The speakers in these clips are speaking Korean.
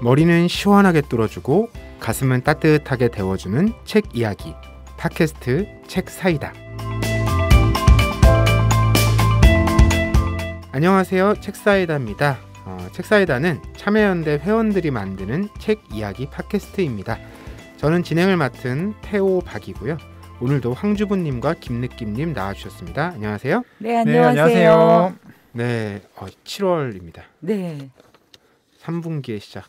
머리는 시원하게 뚫어주고 가슴은 따뜻하게 데워주는 책 이야기 팟캐스트 책사이다. 안녕하세요, 책사이다입니다. 책사이다는 참여연대 회원들이 만드는 책 이야기 팟캐스트입니다. 저는 진행을 맡은 태호 박이고요. 오늘도 황주부님과 김느낌님 나와주셨습니다. 안녕하세요. 네, 안녕하세요. 네, 7월입니다. 네. 3분기의 시작.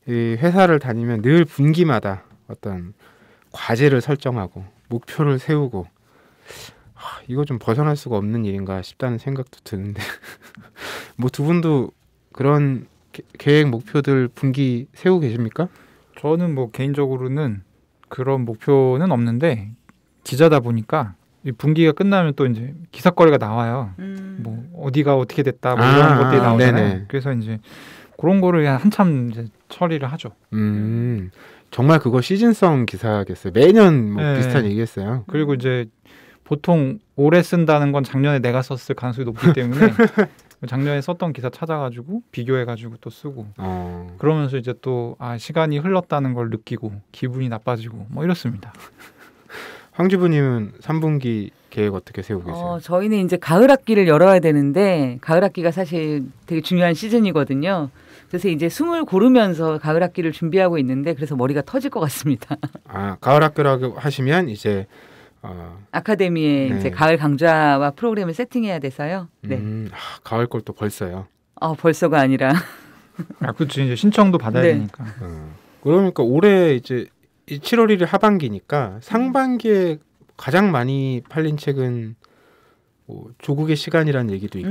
이 회사를 다니면 늘 분기마다 어떤 과제를 설정하고 목표를 세우고 이거 좀 벗어날 수가 없는 일인가 싶다는 생각도 드는데 뭐 두 분도 그런 계획 목표들 분기 세우고 계십니까? 저는 뭐 개인적으로는 그런 목표는 없는데 기자다 보니까 이 분기가 끝나면 또 이제 기사거리가 나와요. 뭐 어디가 어떻게 됐다 뭐 이런 것들이 나오잖아요. 네네. 그래서 이제 그런 거를 한참 이제 처리를 하죠. 정말 그거 시즌성 기사겠어요. 매년 뭐 비슷한 얘기했어요. 그리고 이제 보통 올해 쓴다는 건 작년에 내가 썼을 가능성이 높기 때문에 작년에 썼던 기사 찾아가지고 비교해가지고 또 쓰고 그러면서 이제 또 시간이 흘렀다는 걸 느끼고 기분이 나빠지고 뭐 이렇습니다. 황주부님은 3분기 계획 어떻게 세우고 계세요? 저희는 이제 가을 학기를 열어야 되는데 가을 학기가 사실 되게 중요한 시즌이거든요. 그래서 이제 숨을 고르면서 가을 학기를 준비하고 있는데 그래서 머리가 터질 것 같습니다. 가을 학기라고 하시면 이제 아카데미에 네. 이제 가을 강좌와 프로그램을 세팅해야 돼서요. 네. 가을 걸 또 벌써요. 벌써가 아니라. 그렇지. 이제 신청도 받아야 네. 되니까. 그러니까 올해 이제 7월 1일 하반기니까 상반기에 가장 많이 팔린 책은 뭐 조국의 시간이라는 얘기도 있고.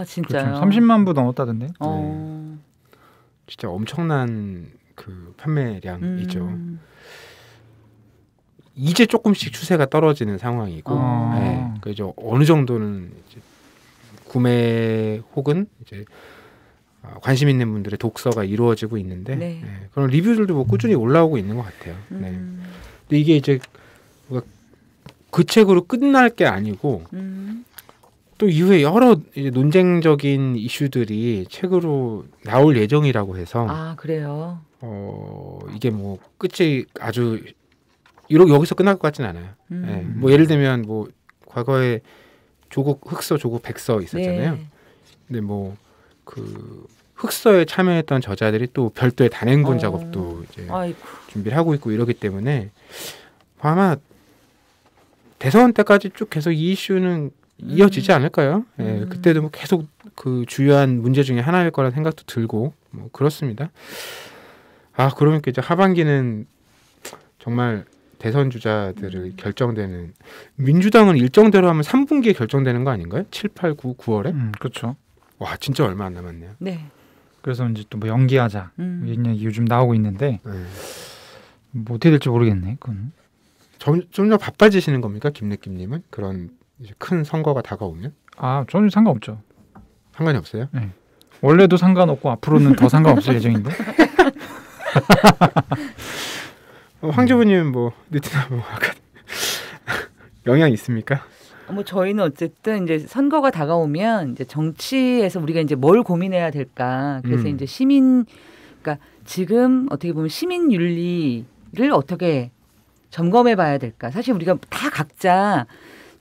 진짜요? 그렇죠. 30만 부 넘었다던데. 진짜 엄청난 그 판매량이죠. 이제 조금씩 추세가 떨어지는 상황이고, 네. 그래서 어느 정도는 이제 구매 혹은 이제 관심 있는 분들의 독서가 이루어지고 있는데, 네. 그런 리뷰들도 뭐 꾸준히 올라오고 있는 것 같아요. 네. 근데 이게 이제 그 책으로 끝날 게 아니고 또 이후에 여러 이제 논쟁적인 이슈들이 책으로 나올 예정이라고 해서 그래요? 이게 뭐 끝이 아주 여기서 끝날 것 같지는 않아요. 네. 뭐 예를 들면 뭐 과거에 조국 흑서, 조국 백서 있었잖아요. 네. 근데 뭐 그 흑서에 참여했던 저자들이 또 별도의 단행본 작업도 이제 준비를 하고 있고 이러기 때문에 아마 대선 때까지 쭉 계속 이 이슈는 이어지지 않을까요? 네. 그때도 뭐 계속 그 주요한 문제 중에 하나일 거라는 생각도 들고 뭐 그렇습니다. 그러니까 이제 하반기는 정말 대선 주자들을 결정되는, 민주당은 일정대로 하면 3분기에 결정되는 거 아닌가요? 7, 8, 9, 9월에? 그렇죠. 와, 진짜 얼마 안 남았네요. 네. 그래서 이제 또 뭐 연기하자 이런 얘기 요즘 나오고 있는데 뭐 어떻게 될지 모르겠네. 그건 좀 더 바빠지시는 겁니까, 김느낌님은? 그런 이제 큰 선거가 다가오면? 저는 상관없죠. 상관이 없어요? 네. 원래도 상관없고 앞으로는 더 상관없을 예정인데. 황주부님은 뭐 느티나 뭐 영향 있습니까? 뭐 저희는 어쨌든 이제 선거가 다가오면 이제 정치에서 우리가 이제 뭘 고민해야 될까. 그래서 이제 그러니까 지금 어떻게 보면 시민 윤리를 어떻게 점검해 봐야 될까. 사실 우리가 다 각자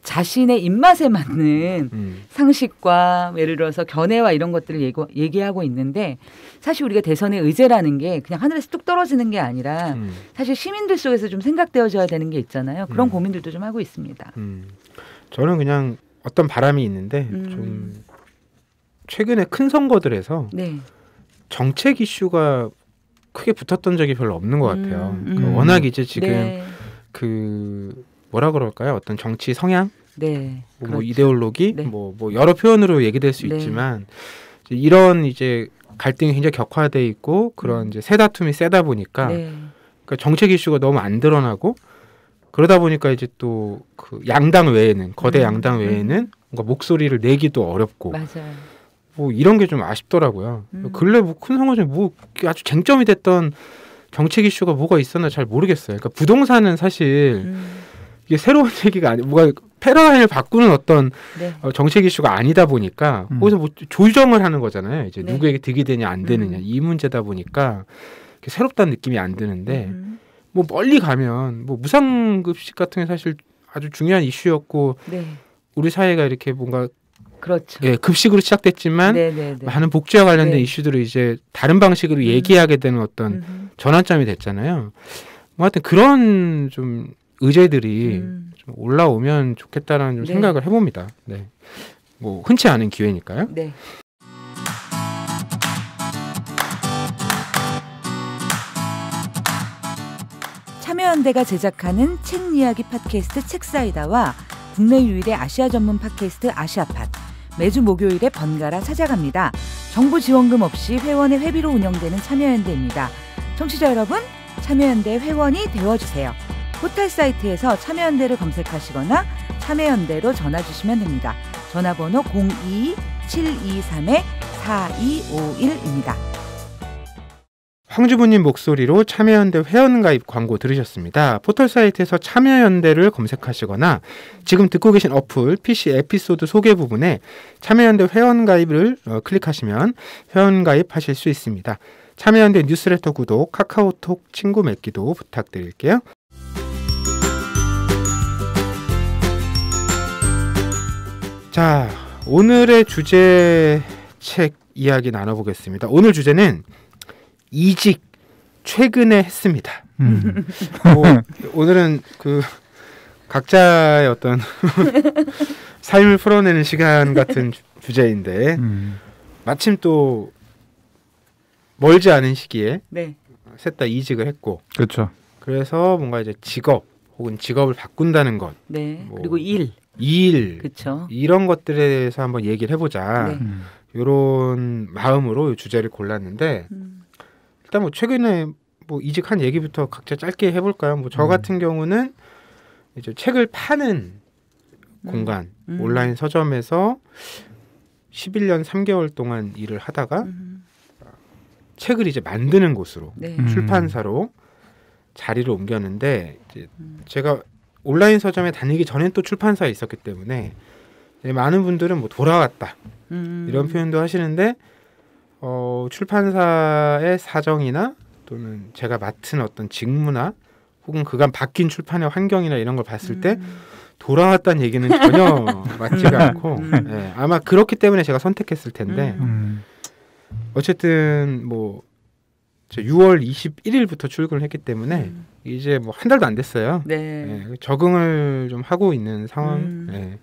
자신의 입맛에 맞는 상식과 예를 들어서 견해와 이런 것들을 얘기하고 있는데 사실 우리가 대선의 의제라는 게 그냥 하늘에서 뚝 떨어지는 게 아니라 사실 시민들 속에서 좀 생각되어져야 되는 게 있잖아요. 그런 고민들도 좀 하고 있습니다. 저는 그냥 어떤 바람이 있는데 좀 최근에 큰 선거들에서 네. 정책 이슈가 크게 붙었던 적이 별로 없는 것 같아요. 워낙 이제 지금 네. 그 뭐라 그럴까요? 어떤 정치 성향, 네, 뭐 그렇죠. 이데올로기, 네. 뭐 여러 표현으로 얘기될 수 네. 있지만 이런 이제 갈등이 굉장히 격화돼 있고 그런 이제 세다툼이 세다 보니까 네. 그러니까 정책 이슈가 너무 안 드러나고 그러다 보니까 이제 또 그 양당 외에는 거대 양당 외에는 뭔가 목소리를 내기도 어렵고 맞아요. 뭐 이런 게 좀 아쉽더라고요. 근래 뭐 큰 선거 중에 뭐 아주 쟁점이 됐던 정책 이슈가 뭐가 있었나 잘 모르겠어요. 그러니까 부동산은 사실 이게 새로운 얘기가 아니 뭐가 패러다임을 바꾸는 어떤 네. 정책 이슈가 아니다 보니까 거기서 뭐 조정을 하는 거잖아요. 이제 네. 누구에게 득이 되냐 안 되느냐 이 문제다 보니까 새롭다는 느낌이 안 드는데 뭐 멀리 가면 뭐 무상급식 같은 게 사실 아주 중요한 이슈였고 네. 우리 사회가 이렇게 뭔가 그렇죠. 예, 급식으로 시작됐지만 많은 복지와 관련된 이슈들을 이제 다른 방식으로 얘기하게 되는 어떤 전환점이 됐잖아요. 뭐 하여튼 그런 좀 의제들이 좀 올라오면 좋겠다라는 좀 생각을 해봅니다. 네. 뭐 흔치 않은 기회니까요. 네. 참여연대가 제작하는 책 이야기 팟캐스트 책사이다와 국내 유일의 아시아 전문 팟캐스트 아시아팟 매주 목요일에 번갈아 찾아갑니다. 정부 지원금 없이 회원의 회비로 운영되는 참여연대입니다. 청취자 여러분, 참여연대 회원이 되어주세요. 포털 사이트에서 참여연대를 검색하시거나 참여연대로 전화 주시면 됩니다. 전화번호 02-723-4251입니다. 황주부님 목소리로 참여연대 회원가입 광고 들으셨습니다. 포털 사이트에서 참여연대를 검색하시거나 지금 듣고 계신 어플 PC 에피소드 소개 부분에 참여연대 회원가입을 클릭하시면 회원가입하실 수 있습니다. 참여연대 뉴스레터 구독, 카카오톡 친구 맺기도 부탁드릴게요. 자, 오늘의 주제 책 이야기 나눠보겠습니다. 오늘 주제는 이직 최근에 했습니다. 오늘은 그 각자의 어떤 삶을 풀어내는 시간 같은 주제인데 마침 또 멀지 않은 시기에 셋 다 이직을 했고, 그렇죠. 그래서 뭔가 이제 직업 혹은 직업을 바꾼다는 것, 뭐 그리고 일, 그쵸. 이런 것들에 대해서 한번 얘기를 해보자. 이런 마음으로 이 주제를 골랐는데. 일단 뭐 최근에 뭐 이직한 얘기부터 각자 짧게 해볼까요? 뭐 저 같은 경우는 이제 책을 파는 공간, 온라인 서점에서 11년 3개월 동안 일을 하다가 책을 이제 만드는 곳으로 출판사로 자리를 옮겼는데 이제 제가 온라인 서점에 다니기 전엔 또 출판사에 있었기 때문에 많은 분들은 뭐 돌아왔다 이런 표현도 하시는데. 출판사의 사정이나 또는 제가 맡은 어떤 직무나 혹은 그간 바뀐 출판의 환경이나 이런 걸 봤을 때 돌아왔다는 얘기는 전혀 맞지가 않고 아마 그렇기 때문에 제가 선택했을 텐데 어쨌든 뭐 6월 21일부터 출근을 했기 때문에 이제 뭐 한 달도 안 됐어요. 적응을 좀 하고 있는 상황.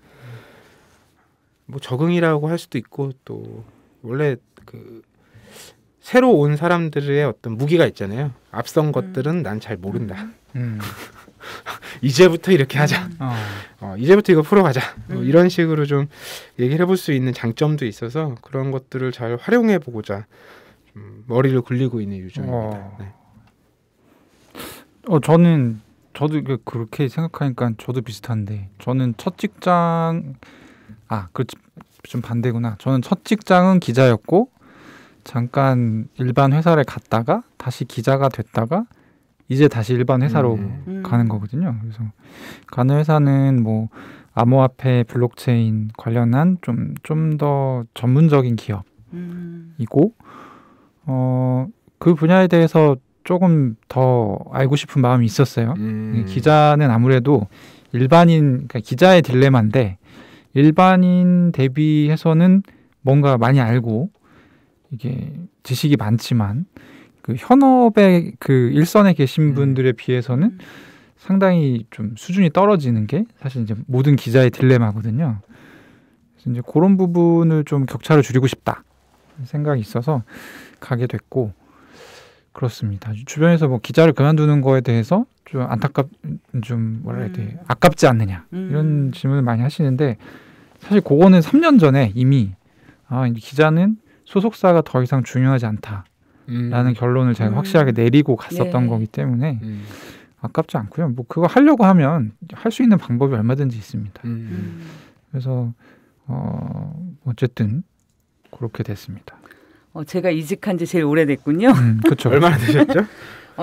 뭐 적응이라고 할 수도 있고 또 원래 그 새로 온 사람들의 어떤 무기가 있잖아요. 앞선 것들은 난 잘 모른다. 이제부터 이렇게 하자. 이제부터 이거 풀어가자. 뭐 이런 식으로 좀 얘기를 해볼 수 있는 장점도 있어서 그런 것들을 잘 활용해보고자 좀 머리를 굴리고 있는 요즘입니다. 저도 그렇게 생각하니까 저도 비슷한데 저는 첫 직장 그렇지 좀 반대구나. 저는 첫 직장은 기자였고 잠깐 일반 회사를 갔다가 다시 기자가 됐다가 이제 다시 일반 회사로 가는 거거든요. 그래서 가는 회사는 뭐 암호화폐, 블록체인 관련한 좀 더 전문적인 기업이고 그 분야에 대해서 조금 더 알고 싶은 마음이 있었어요. 기자는 아무래도 그러니까 기자의 딜레마인데 일반인 대비해서는 뭔가 많이 알고 이게 지식이 많지만 그 현업의 그 일선에 계신 분들에 비해서는 상당히 좀 수준이 떨어지는 게 사실 이제 모든 기자의 딜레마거든요. 그래서 이제 그런 부분을 좀 격차를 줄이고 싶다 생각이 있어서 가게 됐고 그렇습니다. 주변에서 뭐 기자를 그만두는 거에 대해서 좀 아깝지 않느냐 이런 질문을 많이 하시는데 사실 그거는 3년 전에 이미 기자는 소속사가 더 이상 중요하지 않다라는 결론을 제가 확실하게 내리고 갔었던 거기 때문에 아깝지 않고요. 뭐 그거 하려고 하면 할 수 있는 방법이 얼마든지 있습니다. 그래서 어쨌든 그렇게 됐습니다. 제가 이직한 지 제일 오래됐군요. 그렇죠. 얼마나 되셨죠?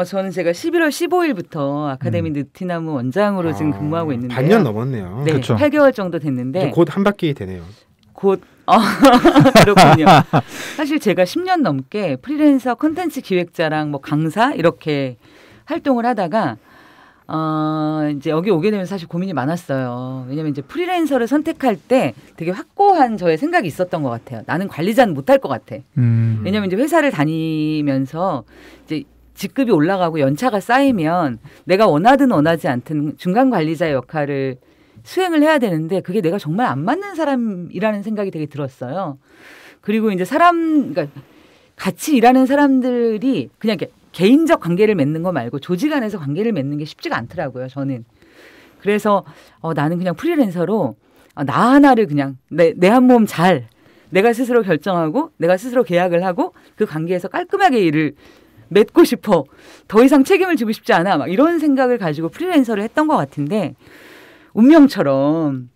저는 제가 11월 15일부터 아카데미 느티나무 원장으로 지금 근무하고 있는데요. 반년 넘었네요. 네, 그쵸. 8개월 정도 됐는데 곧 한 바퀴 되네요. 곧 그렇군요. 사실 제가 10년 넘게 프리랜서 콘텐츠 기획자랑 뭐 강사 이렇게 활동을 하다가 이제 여기 오게 되면 사실 고민이 많았어요. 왜냐면 이제 프리랜서를 선택할 때 되게 확고한 저의 생각이 있었던 것 같아요. 나는 관리자는 못할 것 같아. 왜냐면 이제 회사를 다니면서 이제 직급이 올라가고 연차가 쌓이면 내가 원하든 원하지 않든 중간 관리자의 역할을 수행을 해야 되는데 그게 내가 정말 안 맞는 사람이라는 생각이 되게 들었어요. 그리고 이제 그러니까 같이 일하는 사람들이 그냥 이렇게 개인적 관계를 맺는 거 말고 조직 안에서 관계를 맺는 게 쉽지가 않더라고요, 저는. 그래서 나는 그냥 프리랜서로 나 하나를 그냥 내 한 몸 잘 내가 스스로 결정하고 내가 스스로 계약을 하고 그 관계에서 깔끔하게 일을 맺고 싶어. 더 이상 책임을 지고 싶지 않아. 막 이런 생각을 가지고 프리랜서를 했던 것 같은데 운명처럼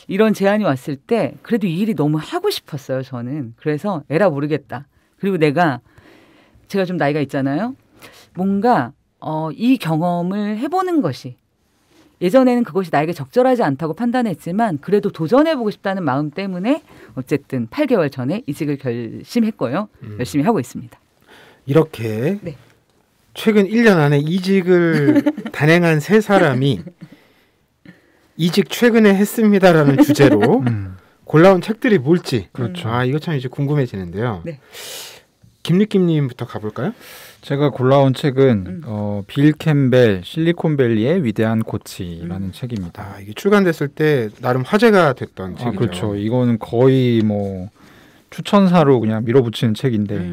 이런 제안이 왔을 때 그래도 이 일이 너무 하고 싶었어요, 저는. 그래서 에라 모르겠다. 그리고 제가 좀 나이가 있잖아요. 뭔가 이 경험을 해보는 것이 예전에는 그것이 나에게 적절하지 않다고 판단했지만 그래도 도전해보고 싶다는 마음 때문에 어쨌든 8개월 전에 이직을 결심했고요. 열심히 하고 있습니다. 이렇게 네. 최근 1년 안에 이직을 단행한 세 사람이 이직 최근에 했습니다라는 주제로 골라온 책들이 뭘지 그렇죠. 이거 참 이제 궁금해지는데요. 네. 김리김님부터 가볼까요? 제가 골라온 책은 빌 캠벨 실리콘밸리의 위대한 코치라는 책입니다. 이게 출간됐을 때 나름 화제가 됐던 책이죠. 그렇죠. 이거는 거의 뭐 추천사로 그냥 밀어붙이는 책인데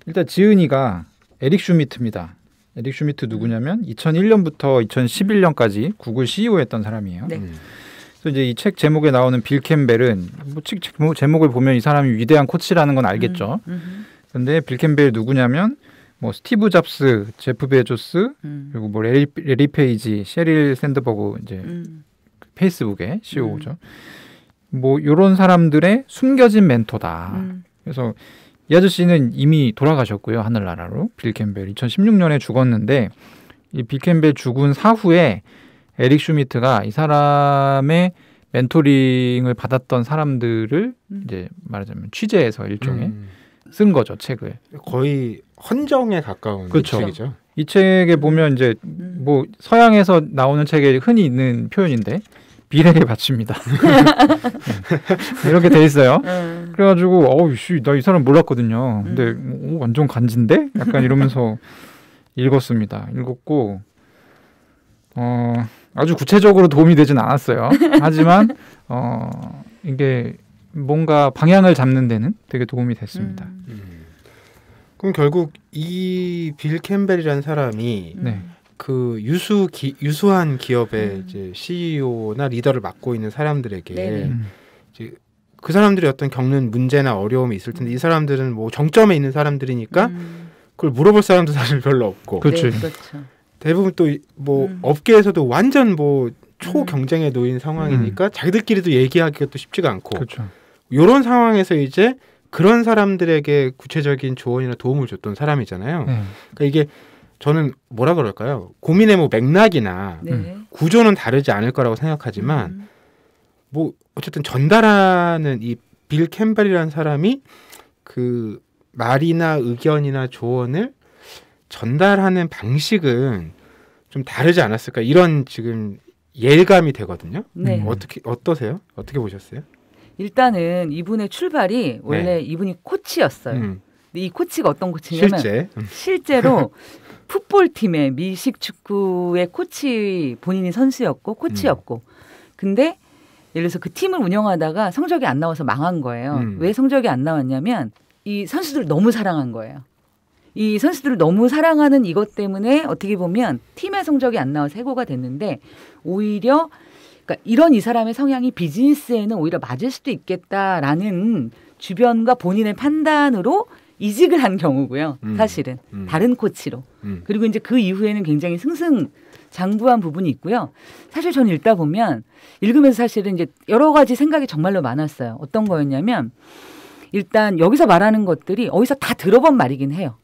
일단 지은이가 에릭 슈미트입니다. 에릭 슈미트 누구냐면 2001년부터 2011년까지 구글 CEO였던 사람이에요. 네. 그래서 이제 이 책 제목에 나오는 빌 캠벨은 뭐 책 제목을 보면 이 사람이 위대한 코치라는 건 알겠죠. 그런데 빌 캠벨 누구냐면 뭐 스티브 잡스, 제프 베조스, 그리고 뭐 레리 페이지, 셰릴 샌드버그 이제 페이스북의 CEO죠. 뭐 이런 사람들의 숨겨진 멘토다. 그래서 이 아저씨는 이미 돌아가셨고요. 하늘나라로. 빌 캠벨 2016년에 죽었는데 이 빌 캠벨 죽은 사후에 에릭 슈미트가 이 사람의 멘토링을 받았던 사람들을 이제 말하자면 취재해서 일종의 쓴 거죠, 책을. 거의 헌정에 가까운 그렇죠. 책이죠. 이 책에 보면 이제 뭐 서양에서 나오는 책에 흔히 있는 표현인데 비례를 바칩니다. 이렇게 돼 있어요. 그래가지고 나 이 사람 몰랐거든요. 근데 완전 간지인데? 약간 이러면서 읽었고 아주 구체적으로 도움이 되진 않았어요. 하지만 이게 뭔가 방향을 잡는 데는 되게 도움이 됐습니다. 그럼 결국 이 빌 캠벨이라는 사람이 그 유수한 기업의 이제 CEO나 리더를 맡고 있는 사람들에게 이제 그 사람들이 어떤 겪는 문제나 어려움이 있을 텐데 이 사람들은 뭐 정점에 있는 사람들이니까 그걸 물어볼 사람도 사실 별로 없고 그렇죠. 대부분 또 뭐 업계에서도 완전 뭐 초경쟁에 놓인 상황이니까 자기들끼리도 얘기하기가 또 쉽지가 않고 그렇죠. 이런 상황에서 이제 그런 사람들에게 구체적인 조언이나 도움을 줬던 사람이잖아요. 그러니까 이게 저는 뭐라 그럴까요? 고민의 뭐 맥락이나 구조는 다르지 않을 거라고 생각하지만 뭐 어쨌든 전달하는 이 빌 캠벨이라는 사람이 그 말이나 의견이나 조언을 전달하는 방식은 좀 다르지 않았을까 이런 지금 예감이 되거든요. 어떠세요? 어떻게 보셨어요? 일단은 이분의 출발이 원래 이분이 코치였어요. 근데 이 코치가 어떤 코치냐면 실제로 풋볼팀의 미식 축구의 코치 본인이 선수였고 코치였고 근데 예를 들어서 그 팀을 운영하다가 성적이 안 나와서 망한 거예요. 왜 성적이 안 나왔냐면 이 선수들을 너무 사랑한 거예요. 이 선수들을 너무 사랑하는 이것 때문에 어떻게 보면 팀의 성적이 안 나와서 해고가 됐는데 오히려 그러니까 이런 이 사람의 성향이 비즈니스에는 오히려 맞을 수도 있겠다라는 주변과 본인의 판단으로 이직을 한 경우고요. 사실은 다른 코치로. 그리고 이제 그 이후에는 굉장히 승승장구한 부분이 있고요. 사실 저는 읽다 보면 읽으면서 사실은 이제 여러 가지 생각이 정말로 많았어요. 어떤 거였냐면 일단 여기서 말하는 것들이 어디서 다 들어본 말이긴 해요.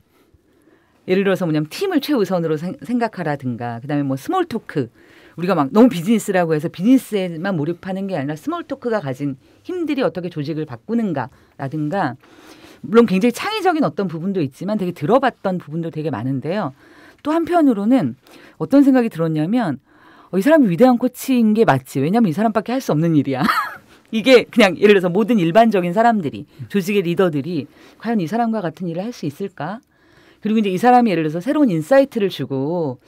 예를 들어서 뭐냐면 팀을 최우선으로 생각하라든가 그다음에 뭐 스몰 토크 우리가 막 너무 비즈니스라고 해서 비즈니스에만 몰입하는 게 아니라 스몰 토크가 가진 힘들이 어떻게 조직을 바꾸는가라든가 물론 굉장히 창의적인 어떤 부분도 있지만 되게 들어봤던 부분도 되게 많은데요. 또 한편으로는 어떤 생각이 들었냐면 이 사람이 위대한 코치인 게 맞지. 왜냐하면 이 사람밖에 할 수 없는 일이야. 이게 그냥 예를 들어서 모든 일반적인 사람들이 조직의 리더들이 과연 이 사람과 같은 일을 할 수 있을까? 그리고 이제 이 사람이 예를 들어서 새로운 인사이트를 주고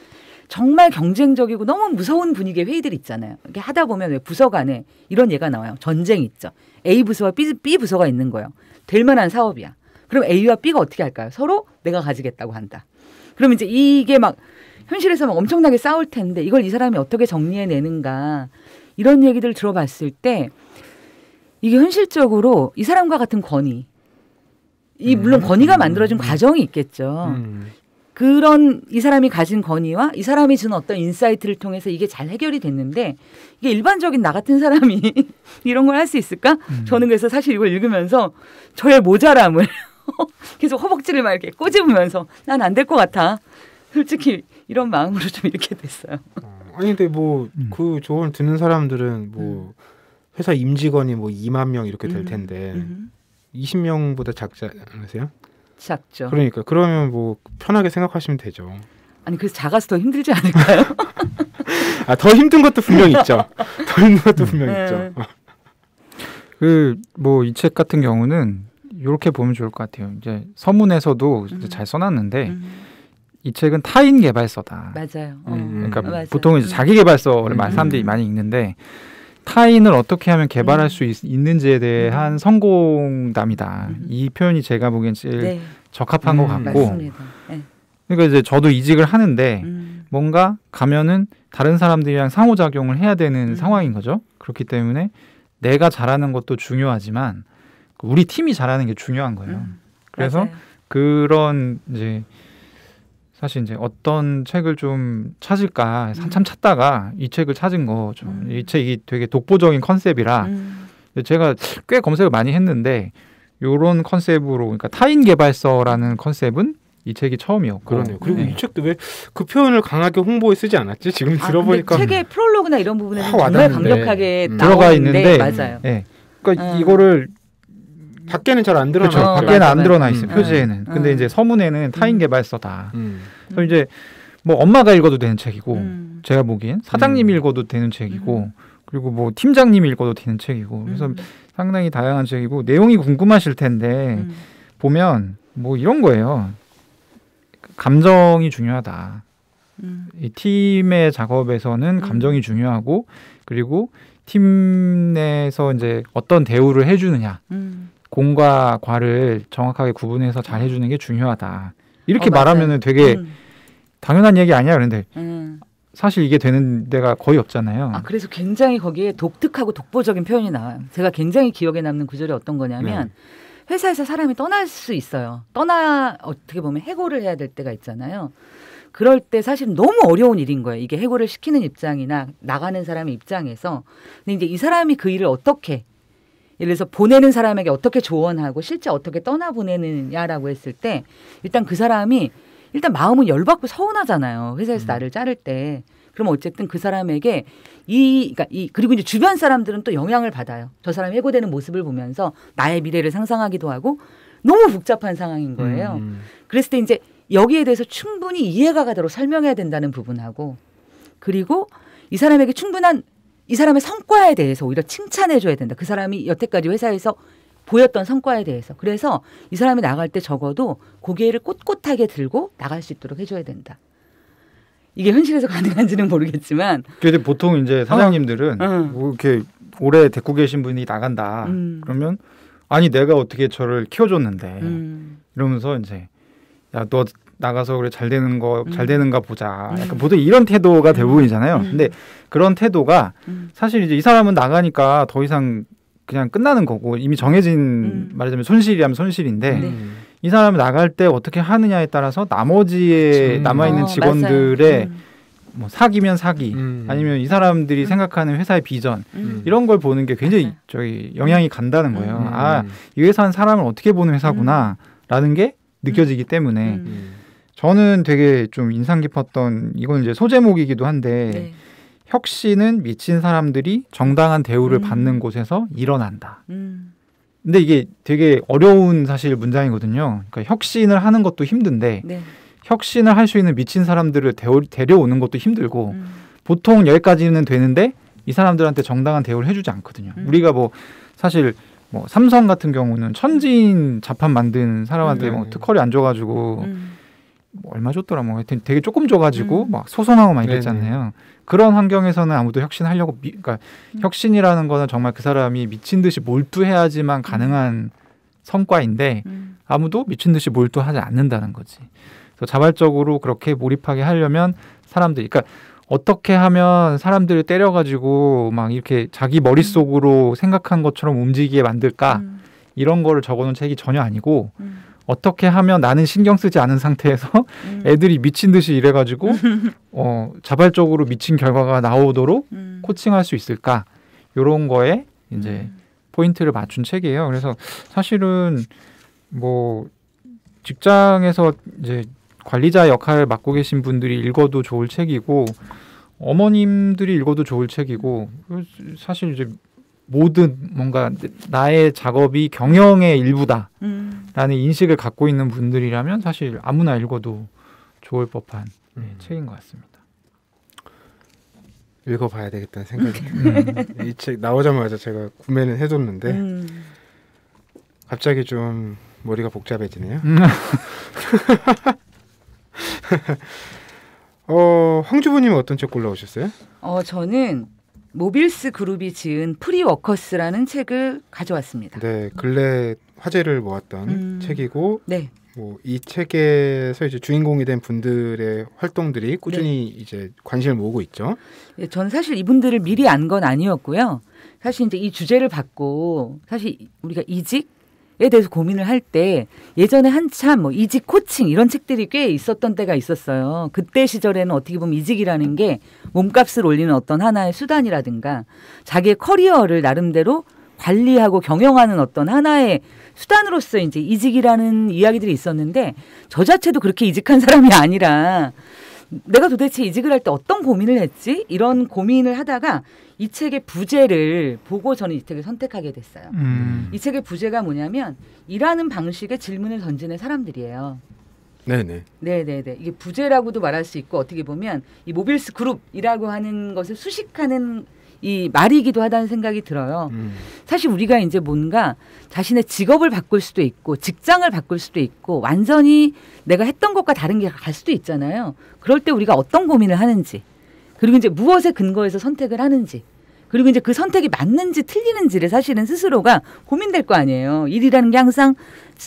정말 경쟁적이고 너무 무서운 분위기의 회의들 있잖아요. 이렇게 하다 보면 왜 부서 간에 이런 예가 나와요. 전쟁이 있죠. A 부서와 B 부서가 있는 거예요. 될 만한 사업이야. 그럼 A와 B가 어떻게 할까요? 서로 내가 가지겠다고 한다. 그럼 이제 이게 막 현실에서 막 엄청나게 싸울 텐데 이걸 이 사람이 어떻게 정리해내는가 이런 얘기들 들어봤을 때 이게 현실적으로 이 사람과 같은 권위 물론 권위가 만들어진 과정이 있겠죠. 그런 이 사람이 가진 권위와 이 사람이 주는 어떤 인사이트를 통해서 이게 잘 해결이 됐는데 이게 일반적인 나 같은 사람이 이런 걸 할 수 있을까? 저는 그래서 사실 이걸 읽으면서 저의 모자람을 계속 허벅지를 막 이렇게 꼬집으면서 난 안 될 것 같아. 솔직히 이런 마음으로 좀 이렇게 됐어요. 아니 근데 뭐 그 조언을 듣는 사람들은 뭐 회사 임직원이 뭐 2만 명 이렇게 될 텐데 20명보다 작지 않으세요? 작죠. 그러니까 그러면 뭐 편하게 생각하시면 되죠. 아니 그래서 작아서 더 힘들지 않을까요? 아, 더 힘든 것도 분명히 있죠. 더 힘든 것도 분명히 있죠. 그 뭐 이 책 같은 경우는 이렇게 보면 좋을 것 같아요. 이제 서문에서도 이제 잘 써놨는데 이 책은 타인 개발서다. 맞아요. 그러니까 맞아요. 보통 이제 자기 개발서를 사람들이 많이 읽는데 타인을 어떻게 하면 개발할 수 있는지에 대한 성공담이다. 이 표현이 제가 보기엔 제일 네. 적합한 것 같고. 맞습니다. 네. 그러니까 이제 저도 이직을 하는데 뭔가 가면은 다른 사람들이랑 상호작용을 해야 되는 상황인 거죠. 그렇기 때문에 내가 잘하는 것도 중요하지만 우리 팀이 잘하는 게 중요한 거예요. 그래서 맞아요. 그런 이제 사실 이제 어떤 책을 좀 찾을까 한참 찾다가 이 책을 찾은 거죠. 이 책이 되게 독보적인 컨셉이라 제가 꽤 검색을 많이 했는데 이런 컨셉으로 그러니까 타인 개발서라는 컨셉은 이 책이 처음이었고. 그러네요. 그리고 이 책도 왜 그 표현을 강하게 홍보에 쓰지 않았지? 지금 들어보니까 책의 프롤로그나 이런 부분에는 정말 강력하게 들어가 있는데 맞아요. 네. 그러니까 이거를 밖에는 잘 안 드러나. 그렇죠. 밖에는 안 드러나 있어요. 표지에는. 근데 이제 서문에는 타인 개발서다. 그래서 이제 뭐 엄마가 읽어도 되는 책이고 제가 보기엔 사장님이 읽어도 되는 책이고 그리고 뭐 팀장님이 읽어도 되는 책이고 그래서 상당히 다양한 책이고 내용이 궁금하실 텐데 보면 뭐 이런 거예요. 감정이 중요하다. 이 팀의 작업에서는 감정이 중요하고 그리고 팀 내에서 이제 어떤 대우를 해주느냐 공과 과를 정확하게 구분해서 잘 해주는 게 중요하다. 이렇게 말하면은 되게 당연한 얘기 아니야 그런데 사실 이게 되는 데가 거의 없잖아요. 아 그래서 굉장히 거기에 독특하고 독보적인 표현이 나와요. 제가 굉장히 기억에 남는 구절이 어떤 거냐면 회사에서 사람이 떠날 수 있어요. 어떻게 보면 해고를 해야 될 때가 있잖아요. 그럴 때 사실 너무 어려운 일인 거예요. 이게 해고를 시키는 입장이나 나가는 사람의 입장에서. 근데 이제 이 사람이 그 일을 어떻게 예를 들어서 보내는 사람에게 어떻게 조언하고 실제 어떻게 떠나보내느냐라고 했을 때 일단 그 사람이 일단 마음은 열받고 서운하잖아요. 회사에서 나를 자를 때. 그럼 어쨌든 그 사람에게 그리고 이제 주변 사람들은 또 영향을 받아요. 저 사람이 해고되는 모습을 보면서 나의 미래를 상상하기도 하고 너무 복잡한 상황인 거예요. 그랬을 때 이제 여기에 대해서 충분히 이해가 가도록 설명해야 된다는 부분하고 그리고 이 사람에게 충분한 이 사람의 성과에 대해서 오히려 칭찬해줘야 된다. 그 사람이 여태까지 회사에서 보였던 성과에 대해서. 그래서 이 사람이 나갈 때 적어도 고개를 꼿꼿하게 들고 나갈 수 있도록 해줘야 된다. 이게 현실에서 가능한지는 모르겠지만. 근데 보통 이제 사장님들은 뭐 이렇게 오래 데리고 계신 분이 나간다. 그러면 아니 내가 어떻게 저를 키워줬는데 이러면서 이제 야 너 나가서 그래 잘 되는가 보자. 약간 보통 이런 태도가 대부분이잖아요. 근데 그런 태도가 사실 이제 이 사람은 나가니까 더 이상 그냥 끝나는 거고 이미 정해진 말하자면 손실이라면 손실인데 이 사람이 나갈 때 어떻게 하느냐에 따라서 나머지에 남아있는 직원들의 뭐 사기면 사기 아니면 이 사람들이 생각하는 회사의 비전 이런 걸 보는 게 굉장히 영향이 간다는 거예요. 아, 이 회사는 사람을 어떻게 보는 회사구나 라는 게 느껴지기 때문에 저는 되게 좀 인상 깊었던 이건 이제 소제목이기도 한데 네. 혁신은 미친 사람들이 정당한 대우를 받는 곳에서 일어난다. 음. 근데 이게 되게 어려운 사실 문장이거든요. 그러니까 혁신을 하는 것도 힘든데 네. 혁신을 할 수 있는 미친 사람들을 데려오는 것도 힘들고 보통 여기까지는 되는데 이 사람들한테 정당한 대우를 해주지 않거든요. 우리가 뭐 사실 뭐 삼성 같은 경우는 천지인 자판 만든 사람한테 뭐 특허리 안 줘가지고 뭐 얼마 줬더라 뭐 하여튼 되게 조금 줘가지고 막 소송하고 막 이랬잖아요. 그런 환경에서는 아무도 혁신하려고 그러니까 혁신이라는 거는 정말 그 사람이 미친 듯이 몰두해야지만 가능한 성과인데 아무도 미친 듯이 몰두하지 않는다는 거지. 그래서 자발적으로 그렇게 몰입하게 하려면 사람들이 그러니까 어떻게 하면 사람들을 때려가지고 막 이렇게 자기 머릿속으로 생각한 것처럼 움직이게 만들까 이런 거를 적어놓은 책이 전혀 아니고 어떻게 하면 나는 신경 쓰지 않은 상태에서 애들이 미친 듯이 일해가지고 자발적으로 미친 결과가 나오도록 코칭할 수 있을까 이런 거에 이제 포인트를 맞춘 책이에요. 그래서 사실은 뭐 직장에서 이제 관리자 역할을 맡고 계신 분들이 읽어도 좋을 책이고 어머님들이 읽어도 좋을 책이고 사실 이제 모든 뭔가 나의 작업이 경영의 일부다라는 인식을 갖고 있는 분들이라면 사실 아무나 읽어도 좋을 법한 책인 것 같습니다. 읽어봐야 되겠다는 생각이 이 책 나오자마자 제가 구매는 해뒀는데 갑자기 좀 머리가 복잡해지네요. 황주부님은 어떤 책 골라오셨어요? 저는 모빌스 그룹이 지은 프리워커스라는 책을 가져왔습니다. 네, 근래 화제를 모았던 책이고, 네. 뭐 이 책에서 이제 주인공이 된 분들의 활동들이 꾸준히 이제 관심을 모으고 있죠. 네, 저는 사실 이분들을 미리 안 건 아니었고요. 사실 이제 이 주제를 받고 사실 우리가 이직에 대해서 고민을 할 때 예전에 한참 뭐 이직 코칭 이런 책들이 꽤 있었던 때가 있었어요. 그때 시절에는 어떻게 보면 이직이라는 게 몸값을 올리는 어떤 하나의 수단이라든가 자기의 커리어를 나름대로 관리하고 경영하는 어떤 하나의 수단으로서 이제 이직이라는 이야기들이 있었는데 저 자체도 그렇게 이직한 사람이 아니라 내가 도대체 이직을 할 때 어떤 고민을 했지? 이런 고민을 하다가 이 책의 부제를 보고 저는 이 책을 선택하게 됐어요. 이 책의 부제가 뭐냐면 일하는 방식에 질문을 던지는 사람들이에요. 네네. 네네네. 이게 부제라고도 말할 수 있고 어떻게 보면 이 모빌스 그룹이라고 하는 것을 수식하는 이 말이기도 하다는 생각이 들어요. 사실 우리가 이제 뭔가 자신의 직업을 바꿀 수도 있고 직장을 바꿀 수도 있고 완전히 내가 했던 것과 다른 게 갈 수도 있잖아요. 그럴 때 우리가 어떤 고민을 하는지 그리고 이제 무엇에 근거해서 선택을 하는지 그리고 이제 그 선택이 맞는지 틀리는지를 사실은 스스로가 고민될 거 아니에요. 일이라는 게 항상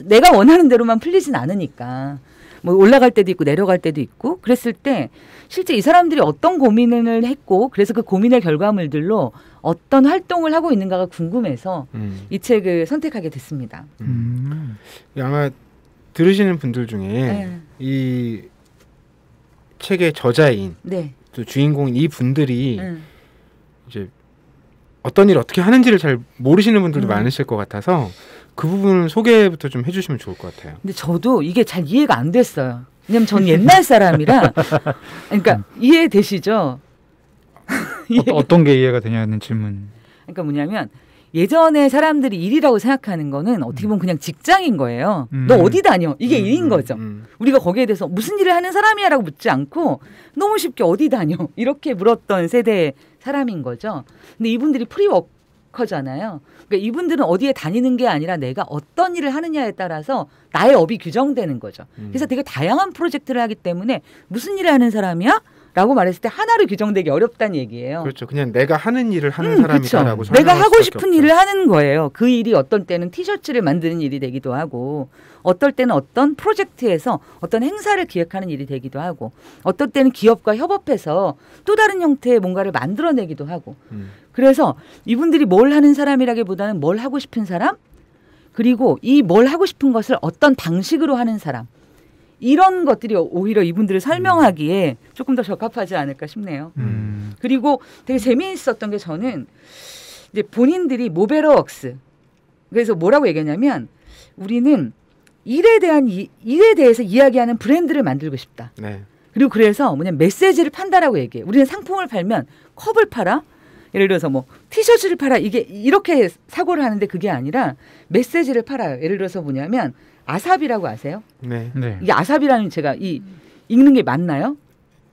내가 원하는 대로만 풀리진 않으니까. 뭐 올라갈 때도 있고 내려갈 때도 있고 그랬을 때 실제 이 사람들이 어떤 고민을 했고 그래서 그 고민의 결과물들로 어떤 활동을 하고 있는가가 궁금해서 이 책을 선택하게 됐습니다. 아마 들으시는 분들 중에 이 책의 저자인 또 주인공인 이 분들이 이제 어떤 일을 어떻게 하는지를 잘 모르시는 분들도 많으실 것 같아서 그 부분을 소개부터 좀 해주시면 좋을 것 같아요. 근데 저도 이게 잘 이해가 안 됐어요. 왜냐면 전 옛날 사람이라 그러니까 이해되시죠? 어떤 게 이해가 되냐는 질문. 그러니까 뭐냐면 예전에 사람들이 일이라고 생각하는 거는 어떻게 보면 그냥 직장인 거예요. 너 어디 다녀? 이게 일인 거죠. 우리가 거기에 대해서 무슨 일을 하는 사람이야라고 묻지 않고 너무 쉽게 어디 다녀? 이렇게 물었던 세대의 사람인 거죠. 근데 이분들이 프리워커잖아요. 그러니까 이분들은 어디에 다니는 게 아니라 내가 어떤 일을 하느냐에 따라서 나의 업이 규정되는 거죠. 그래서 되게 다양한 프로젝트를 하기 때문에 무슨 일을 하는 사람이야? 라고 말했을 때 하나로 규정되기 어렵다는 얘기예요. 그렇죠. 그냥 내가 하는 일을 하는 사람이다라고 내가 하고 싶은 일을 하는 거예요. 그 일이 어떤 때는 티셔츠를 만드는 일이 되기도 하고 어떨 때는 어떤 프로젝트에서 어떤 행사를 기획하는 일이 되기도 하고 어떨 때는 기업과 협업해서 또 다른 형태의 뭔가를 만들어내기도 하고 그래서 이분들이 뭘 하는 사람이라기보다는 뭘 하고 싶은 사람 그리고 이 뭘 하고 싶은 것을 어떤 방식으로 하는 사람 이런 것들이 오히려 이분들을 설명하기에 조금 더 적합하지 않을까 싶네요. 그리고 되게 재미있었던 게 저는 이제 본인들이 모베러웍스 그래서 뭐라고 얘기하냐면 우리는 일에 대해서 이야기하는 브랜드를 만들고 싶다. 네. 그리고 그래서 뭐냐면 메시지를 판다라고 얘기해. 우리는 상품을 팔면 컵을 팔아. 예를 들어서 뭐 티셔츠를 팔아. 이게 이렇게 사고를 하는데 그게 아니라 메시지를 팔아요. 예를 들어서 뭐냐면 아삽이라고 아세요? 네. 네. 이게 아삽이라는 제가 읽는 게 맞나요?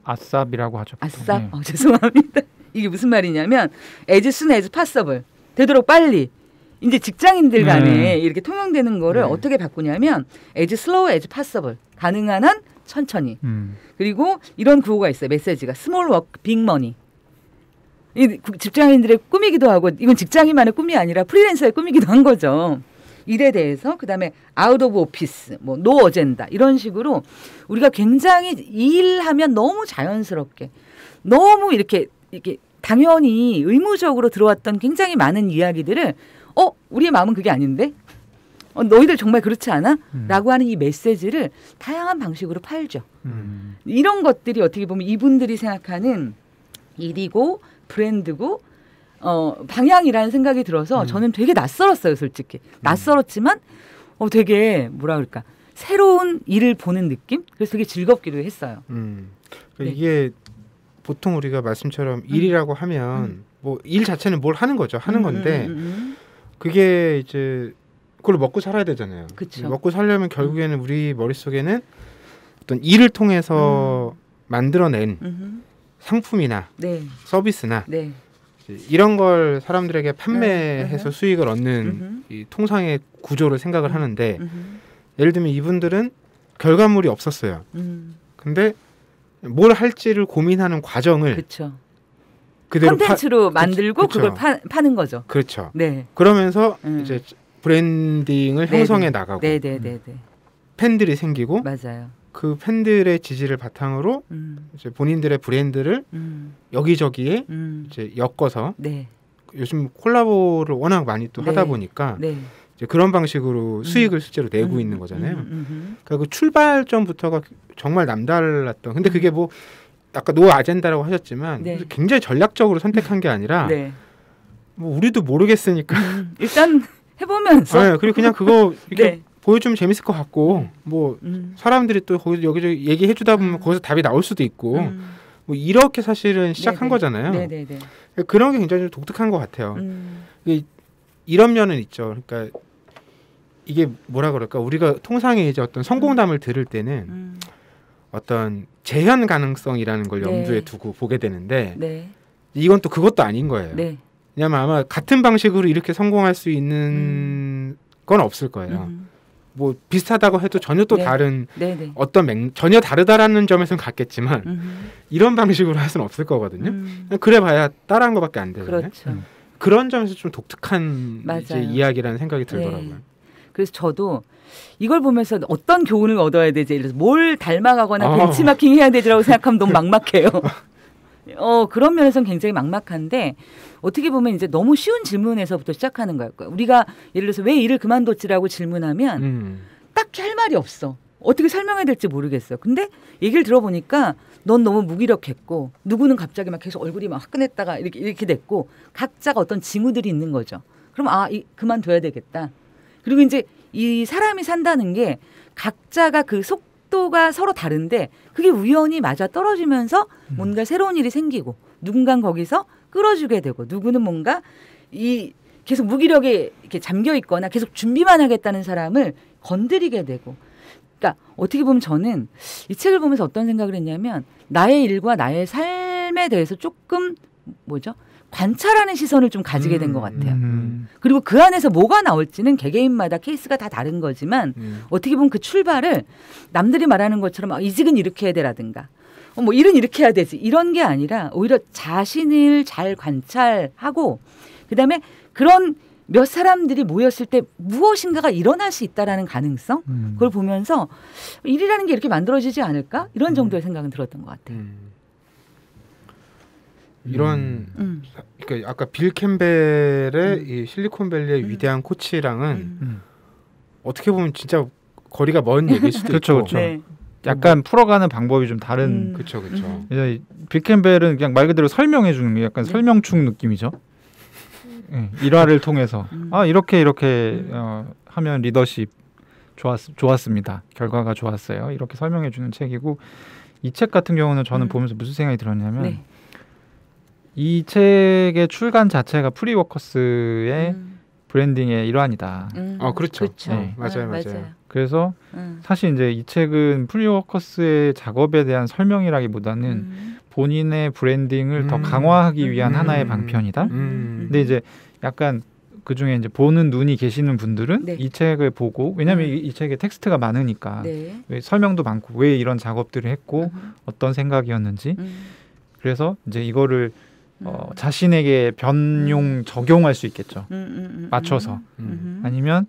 아삽이라고 하죠. 아삽? 네. 죄송합니다. 이게 무슨 말이냐면 as soon as possible. 되도록 빨리. 이제 직장인들 간에 이렇게 통용되는 거를 어떻게 바꾸냐면 as slow as possible. 가능한 한 천천히. 그리고 이런 구호가 있어요. 메시지가 small work, big money. 이 직장인들의 꿈이기도 하고 이건 직장인만의 꿈이 아니라 프리랜서의 꿈이기도 한 거죠. 일에 대해서 그다음에 out of office, 뭐 no agenda 이런 식으로 우리가 굉장히 일하면 너무 자연스럽게 너무 이렇게 당연히 의무적으로 들어왔던 굉장히 많은 이야기들을 우리의 마음은 그게 아닌데 너희들 정말 그렇지 않아? 라고 하는 이 메시지를 다양한 방식으로 팔죠. 이런 것들이 어떻게 보면 이분들이 생각하는 일이고 브랜드고 방향이라는 생각이 들어서 저는 되게 낯설었어요. 솔직히. 낯설었지만 되게 뭐라 그럴까 새로운 일을 보는 느낌? 그래서 되게 즐겁기도 했어요. 네. 이게 보통 우리가 말씀처럼 일이라고 하면 뭐 일 자체는 뭘 하는 거죠. 하는 건데 그게 이제 그걸로 먹고 살아야 되잖아요. 그쵸. 먹고 살려면 결국에는 우리 머릿속에는 어떤 일을 통해서 만들어낸 상품이나 네. 서비스나 네. 이런 걸 사람들에게 판매해서 수익을 얻는 이 통상의 구조를 생각을 하는데 예를 들면 이분들은 결과물이 없었어요. 근데 뭘 할지를 고민하는 과정을 그쵸. 그대로 콘텐츠로 만들고 그걸 파는 거죠. 그렇죠. 네. 그러면서 이제 브랜딩을 형성해 나가고 네네네. 팬들이 생기고 맞아요. 그 팬들의 지지를 바탕으로 이제 본인들의 브랜드를 여기저기에 이제 엮어서 네. 요즘 콜라보를 워낙 많이 또 하다 보니까 이제 그런 방식으로 수익을 실제로 내고 있는 거잖아요. 그러니까 그 출발점부터가 정말 남달랐던. 근데 그게 뭐 아까 노 아젠다라고 하셨지만 굉장히 전략적으로 선택한 게 아니라 뭐 우리도 모르겠으니까 일단 해보면서 네, 그리고 그냥 그거 이렇게 보여주면 재밌을 것 같고 뭐 사람들이 또 거기서 여기저기 얘기해주다 보면 거기서 답이 나올 수도 있고 뭐 이렇게 사실은 시작한 거잖아요. 네네네. 그런 게 굉장히 좀 독특한 것 같아요. 이런 면은 있죠. 그러니까 이게 뭐라 그럴까 우리가 통상에 이제 어떤 성공담을 들을 때는 어떤 재현 가능성이라는 걸 염두에 두고 보게 되는데 이건 또 그것도 아닌 거예요. 왜냐하면 아마 같은 방식으로 이렇게 성공할 수 있는 건 없을 거예요. 뭐 비슷하다고 해도 전혀 또 다른 어떤 전혀 다르다라는 점에서는 같겠지만 이런 방식으로 할 수는 없을 거거든요. 그래봐야 따라한 것밖에 안 되잖아요. 그렇죠. 그런 점에서 좀 독특한 이제 이야기라는 생각이 들더라고요. 그래서 저도 이걸 보면서 어떤 교훈을 얻어야 되지? 예를 들어서 뭘 닮아가거나 벤치마킹 해야 되지라고 생각하면 너무 막막해요. 그런 면에서는 굉장히 막막한데 어떻게 보면 이제 너무 쉬운 질문에서부터 시작하는 거예요. 우리가 예를 들어서 왜 일을 그만뒀지라고 질문하면 딱히 할 말이 없어. 어떻게 설명해야 될지 모르겠어요. 근데 얘기를 들어보니까 넌 너무 무기력했고 누구는 갑자기 막 계속 얼굴이 막 화끈했다가 이렇게 됐고 각자가 어떤 징후들이 있는 거죠. 그럼 그만둬야 되겠다. 그리고 이제 이 사람이 산다는 게 각자가 그 속도가 서로 다른데 그게 우연히 맞아 떨어지면서 뭔가 새로운 일이 생기고 누군가는 거기서 끌어주게 되고 누구는 뭔가 계속 무기력에 이렇게 잠겨 있거나 계속 준비만 하겠다는 사람을 건드리게 되고 그러니까 어떻게 보면 저는 이 책을 보면서 어떤 생각을 했냐면 나의 일과 나의 삶에 대해서 조금 관찰하는 시선을 좀 가지게 된 것 같아요. 그리고 그 안에서 뭐가 나올지는 개개인마다 케이스가 다 다른 거지만 어떻게 보면 그 출발을 남들이 말하는 것처럼 이직은 이렇게 해야 되라든가 뭐 일은 이렇게 해야 되지 이런 게 아니라 오히려 자신을 잘 관찰하고 그다음에 그런 몇 사람들이 모였을 때 무엇인가가 일어날 수 있다라는 가능성 그걸 보면서 일이라는 게 이렇게 만들어지지 않을까 이런 정도의 생각은 들었던 것 같아요. 이런 그러니까 아까 빌 캠벨의 이 실리콘밸리의 위대한 코치랑은 어떻게 보면 진짜 거리가 먼 얘기일 수도 있고 그렇죠. 약간 풀어가는 방법이 좀 다른. 그렇죠. 빌 캠벨은 그냥 말 그대로 설명해 주는 게 약간 설명충 느낌이죠. 일화를 통해서 이렇게 하면 리더십 좋았습니다. 결과가 좋았어요. 이렇게 설명해 주는 책이고 이 책 같은 경우는 저는 보면서 무슨 생각이 들었냐면 네. 이 책의 출간 자체가 프리워커스의 브랜딩의 일환이다. 그렇죠. 네. 맞아요. 그래서 사실 이제 이 책은 프리워커스의 작업에 대한 설명이라기보다는 본인의 브랜딩을 더 강화하기 위한 하나의 방편이다. 근데 이제 약간 그 중에 이제 보는 눈이 계시는 분들은 네. 이 책을 보고 왜냐하면 이 책에 텍스트가 많으니까 네. 설명도 많고 왜 이런 작업들을 했고 어떤 생각이었는지 그래서 이제 이거를 자신에게 변용 적용할 수 있겠죠. 맞춰서 아니면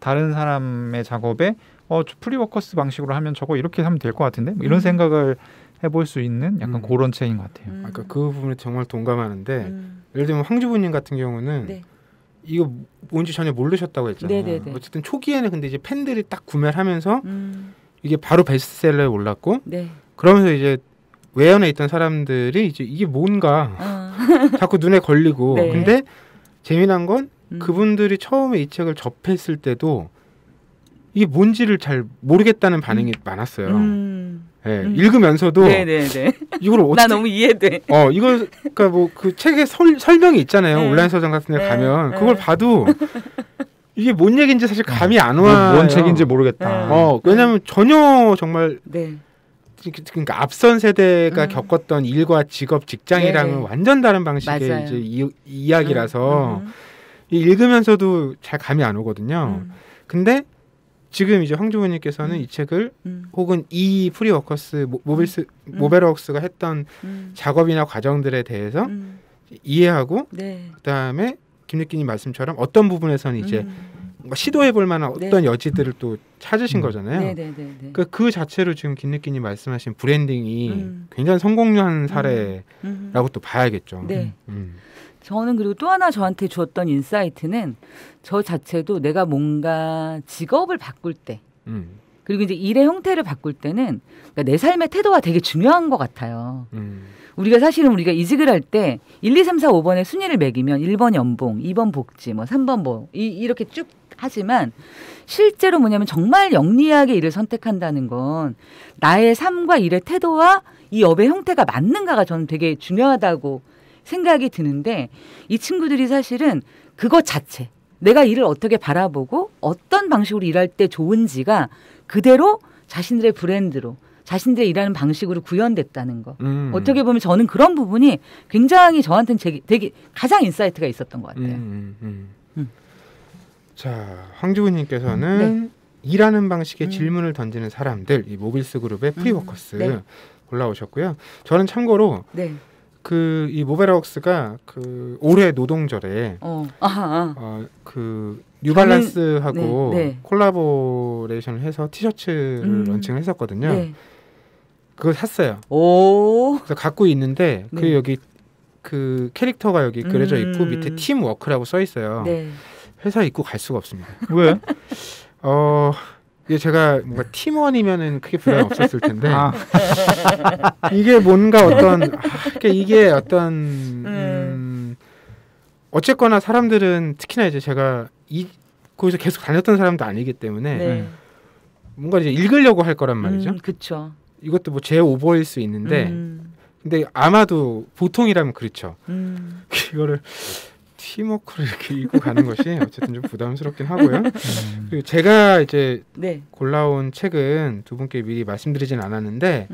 다른 사람의 작업에 저 프리워커스 방식으로 하면 저거 이렇게 하면 될 것 같은데 뭐 이런 생각을 해볼 수 있는 약간 그런 책인 것 같아요. 그러니까 그 부분에 정말 동감하는데 예를 들면 황주부님 같은 경우는 네. 이거 뭔지 전혀 모르셨다고 했잖아요. 네네네. 어쨌든 초기에는 근데 이제 팬들이 딱 구매를 하면서 이게 바로 베스트셀러에 올랐고 네. 그러면서 이제 외연에 있던 사람들이 이제 이게 뭔가 자꾸 눈에 걸리고 네. 근데 재미난 건 그분들이 처음에 이 책을 접했을 때도 이게 뭔지를 잘 모르겠다는 반응이 많았어요. 네, 읽으면서도 네네네. 이걸 어떻게 나 너무 이해돼. 이걸 그러니까 뭐 그 책에 설명이 있잖아요. 네. 온라인 서점 같은 데 네. 가면 네. 그걸 봐도 이게 뭔 얘기인지 사실 감이 안 와요. 뭔 책인지 모르겠다. 왜냐하면 전혀 정말 네. 그러니까 앞선 세대가 겪었던 일과 직업, 직장이랑은 네네. 완전 다른 방식의 맞아요. 이제 이야기라서 읽으면서도 잘 감이 안 오거든요. 근데 지금 이제 황주부님께서는 이 책을 혹은 이 프리워커스 모베러웍스가 했던 작업이나 과정들에 대해서 이해하고 네. 그다음에 김느끼님 말씀처럼 어떤 부분에서는 이제 시도해볼 만한 어떤 여지들을 또 찾으신 거잖아요. 네네네. 그 자체로 지금 김느끼님 말씀하신 브랜딩이 굉장히 성공한 사례라고 또 봐야겠죠. 네. 저는 그리고 또 하나 저한테 주었던 인사이트는 저 자체도 내가 뭔가 직업을 바꿀 때 그리고 이제 일의 형태를 바꿀 때는 그러니까 내 삶의 태도가 되게 중요한 것 같아요. 우리가 사실은 우리가 이직을 할 때 1, 2, 3, 4, 5번의 순위를 매기면 1번 연봉, 2번 복지, 뭐 3번 뭐 이렇게 쭉 하지만 실제로 뭐냐면 정말 영리하게 일을 선택한다는 건 나의 삶과 일의 태도와 이 업의 형태가 맞는가가 저는 되게 중요하다고 생각이 드는데 이 친구들이 사실은 그것 자체 내가 일을 어떻게 바라보고 어떤 방식으로 일할 때 좋은지가 그대로 자신들의 브랜드로 자신들의 일하는 방식으로 구현됐다는 거. 어떻게 보면 저는 그런 부분이 굉장히 저한테는 되게 가장 인사이트가 있었던 것 같아요. 자, 황주부님께서는 일하는 방식의 질문을 던지는 사람들, 이 모빌스 그룹의 프리워커스 올라오셨고요. 저는 참고로 이 모베러웍스가 그 올해 노동절에 그 뉴발란스하고 콜라보레이션을 해서 티셔츠를 런칭을 했었거든요. 그걸 샀어요. 그래서 갖고 있는데 그 여기 그 캐릭터가 여기 그려져 있고 밑에 팀 워크라고 써 있어요. 회사 입고 갈 수가 없습니다. 왜? 이게 제가 뭔가 팀원이면은 크게 부담 없었을 텐데 이게 뭔가 이게 어떤 어쨌거나 사람들은 특히나 이제 제가 거기서 계속 다녔던 사람도 아니기 때문에 뭔가 이제 읽으려고 할 거란 말이죠. 그렇죠. 이것도 뭐 제 오버일 수 있는데 근데 아마도 보통이라면 그렇죠. 이거를 팀워크를 이렇게 입고 가는 것이 어쨌든 좀 부담스럽긴 하고요. 그리고 제가 이제 골라온 책은 두 분께 미리 말씀드리진 않았는데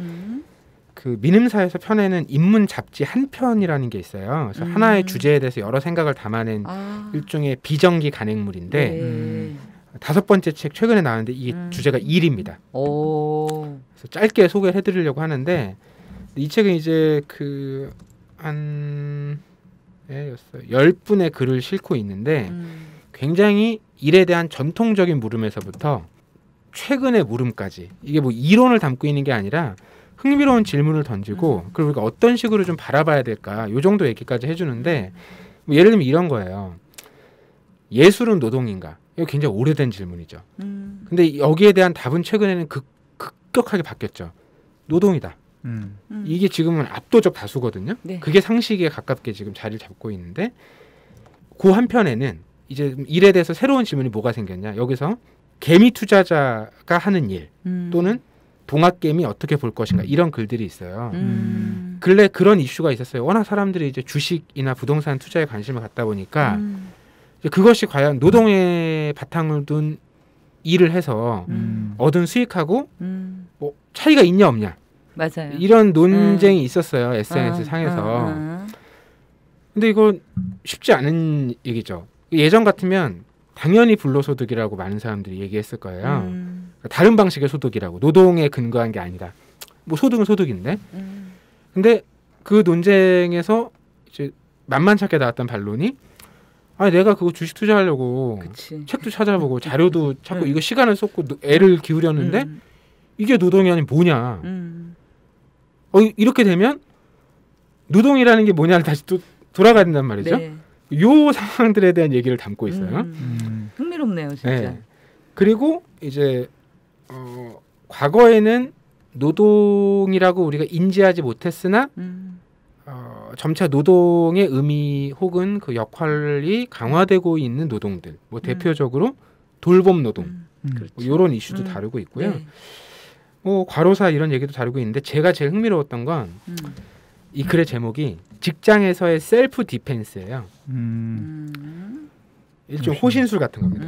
그 민음사에서 펴내는 인문 잡지 한 편이라는 게 있어요. 그래서 하나의 주제에 대해서 여러 생각을 담아낸 일종의 비정기 간행물인데 5번째 책 최근에 나왔는데 이게 주제가 일입니다. 그래서 짧게 소개를 해드리려고 하는데 이 책은 이제 한 10분의 글을 싣고 있는데 굉장히 일에 대한 전통적인 물음에서부터 최근의 물음까지 이게 뭐 이론을 담고 있는 게 아니라 흥미로운 질문을 던지고 그리고 우리가 어떤 식으로 좀 바라봐야 될까 요 정도 얘기까지 해주는데 뭐 예를 들면 이런 거예요. 예술은 노동인가? 이거 굉장히 오래된 질문이죠. 근데 여기에 대한 답은 최근에는 급격하게 바뀌었죠. 노동이다. 이게 지금은 압도적 다수거든요. 그게 상식에 가깝게 지금 자리를 잡고 있는데 그 한편에는 이제 일에 대해서 새로운 질문이 뭐가 생겼냐. 여기서 개미 투자자가 하는 일 또는 동학개미 어떻게 볼 것인가 이런 글들이 있어요. 근래 그런 이슈가 있었어요. 워낙 사람들이 이제 주식이나 부동산 투자에 관심을 갖다 보니까 이제 그것이 과연 노동의 바탕을 둔 일을 해서 얻은 수익하고 뭐 차이가 있냐 없냐. 맞아요. 이런 논쟁이 있었어요. SNS 상에서. 근데 이건 쉽지 않은 얘기죠. 예전 같으면 당연히 불로소득이라고 많은 사람들이 얘기했을 거예요. 다른 방식의 소득이라고. 노동에 근거한 게 아니라. 뭐 소득은 소득인데. 근데 그 논쟁에서 이제 만만찮게 나왔던 반론이 아니 내가 그거 주식 투자하려고 그치. 책도 찾아보고 자료도 찾고 이거 시간을 쏟고 애를 기울였는데 이게 노동이 아니면 뭐냐. 이렇게 되면 노동이라는 게 뭐냐를 다시 또 돌아가야 된단 말이죠. 네. 요 상황들에 대한 얘기를 담고 있어요. 흥미롭네요, 진짜. 네. 그리고 이제 과거에는 노동이라고 우리가 인지하지 못했으나 점차 노동의 의미 혹은 그 역할이 강화되고 있는 노동들, 뭐 대표적으로 돌봄 노동, 뭐 이런 이슈도 다루고 있고요. 네. 뭐 과로사 이런 얘기도 다루고 있는데 제가 제일 흥미로웠던 건 이 글의 제목이 직장에서의 셀프 디펜스예요. 일종 호신술 같은 겁니다.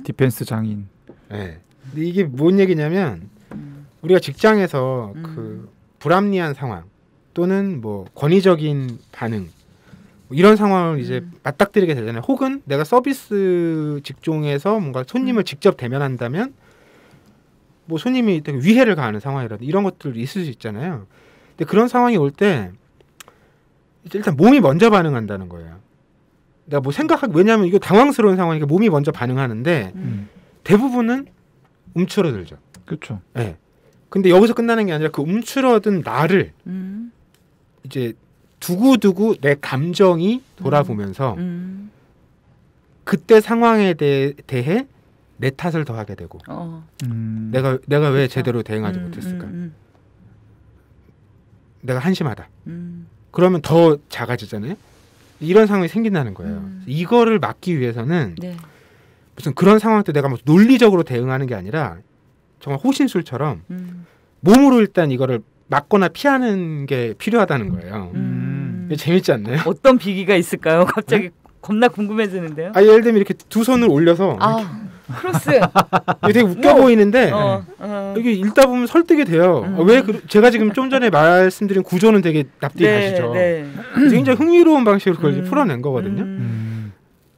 디펜스 장인. 네. 근데 이게 뭔 얘기냐면 우리가 직장에서 그 불합리한 상황 또는 뭐 권위적인 반응 뭐 이런 상황을 이제 맞닥뜨리게 되잖아요. 혹은 내가 서비스 직종에서 뭔가 손님을 직접 대면한다면 뭐 손님이 되게 위해를 가하는 상황이라든지 이런 것들이 있을 수 있잖아요. 근데 그런 상황이 올 때 일단 몸이 먼저 반응한다는 거예요. 내가 뭐 왜냐하면 이거 당황스러운 상황이니까 몸이 먼저 반응하는데 대부분은 움츠러들죠. 그렇죠. 네. 근데 여기서 끝나는 게 아니라 그 움츠러든 나를 이제 두고두고 내 감정이 돌아보면서 그때 상황에 대해 내 탓을 더하게 되고 내가 왜 그렇죠. 제대로 대응하지 못했을까? 내가 한심하다. 그러면 더 작아지잖아요. 이런 상황이 생긴다는 거예요. 이거를 막기 위해서는 네. 무슨 그런 상황 때 내가 뭐 논리적으로 대응하는 게 아니라 정말 호신술처럼 몸으로 일단 이거를 막거나 피하는 게 필요하다는 거예요. 재밌지 않나요? 어떤 비기가 있을까요? 갑자기 네? 겁나 궁금해지는데요. 예를 들면 이렇게 두 손을 올려서 크로스. 이게 되게 웃겨 보이는데 여기 읽다 보면 설득이 돼요. 제가 지금 좀 전에 말씀드린 구조는 되게 납득이 가시죠. 네. 굉장히 흥미로운 방식으로 그걸 풀어낸 거거든요.